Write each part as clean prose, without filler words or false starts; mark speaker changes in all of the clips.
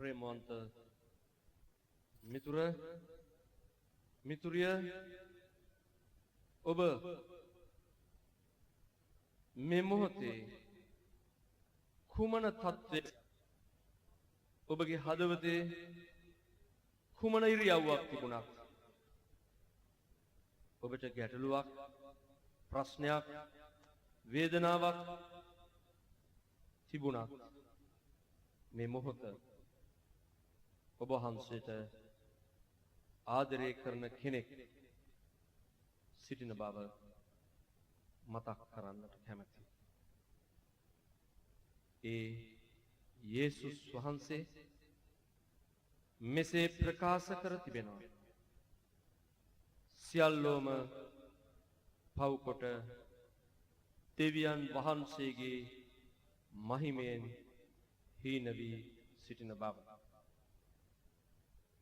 Speaker 1: ප්‍රේමවන්ත මිතුරිය ඔබ මේ මොහොතේ කුමන තත්ත්වයක ඔබගේ හදවතේ කුමන ඉරියව්වක් තිබුණත් ඔබට ගැටලුවක් ප්‍රශ්නයක් වේදනාවක් තිබුණත් මේ මොහොත ඔබ වහන්සේට ආදරය කරන කෙනෙක් සිටින බව මතක් කරන්නට කැමැතියි. ඒ යේසුස් වහන්සේ මෙසේ ප්‍රකාශ කර තිබෙනවා. සියල්ලෝම පව්කොට දෙවියන් වහන්සේගේ මහිමයෙන් හීන වී සිටින බව.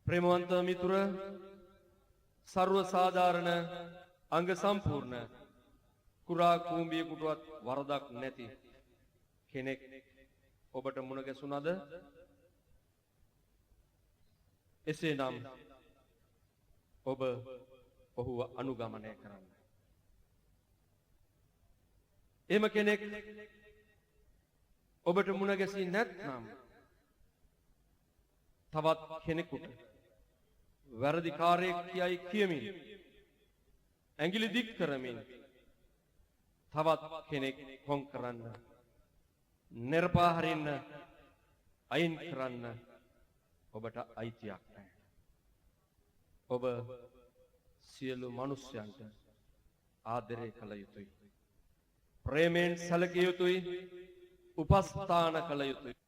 Speaker 1: ප්‍රේමවන්ත මිතුර, සර්ව සාධාරණ අංග සම්පූර්ණ කුරා කූඹියෙකුටවත් වරදක් නැති කෙනෙක් ඔබට මුණ ගැසුණද? එසේනම් ඔබ ඔහුව අනුගමනය කරන්න. එම කෙනෙක් ඔබට මුණ ගැසී නැත්නම් තවත් කෙනෙකුට වැරදිකාරයෙක් කියයි කියමින් ඇඟිලි දික් කරමින් තවත් කෙනෙක් කොන් කරන්න, නිර්පා හරින්න, අයින් කරන්න ඔබට අයිතියක් නැහැ. ඔබ සියලු මිනිස්යන්ට ආදරය කළ යුතුයි. ප්‍රේමයෙන් සැලකිය යුතුයි. උපස්ථාන කළ යුතුයි.